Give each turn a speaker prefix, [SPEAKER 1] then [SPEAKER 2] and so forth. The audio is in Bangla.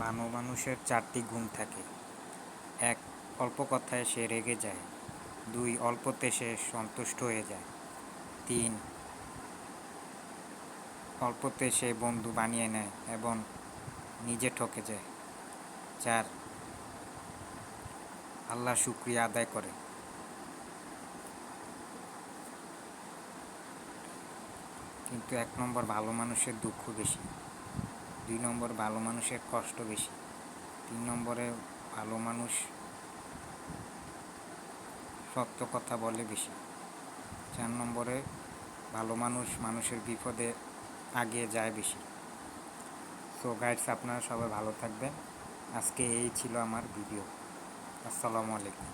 [SPEAKER 1] ভালো মানুষের 4টি গুণ থাকে। 1. অল্প কথায় সে রেগে যায়। 2. অল্পতে সে সন্তুষ্ট হয়ে যায়। 3. অল্পতে সে বন্ধু বানিয়ে নেয় এবং নিজে ঠকে যায়। 4. আল্লাহর শুকরিয়া আদায় করে। কিন্তু 1 নম্বর ভালো মানুষের দুঃখ বেশি। 2 নম্বর ভালো মানুষের কষ্ট বেশি। 3 নম্বরে ভালো মানুষ সত্য কথা বলে বেশি। 4 নম্বরে ভালো মানুষ মানুষের বিপদে এগিয়ে যায় বেশি। সো গাইডস, আপনারা সবাই ভালো থাকবেন। আজকে এই ছিল আমার ভিডিও। আসসালামু আলাইকুম।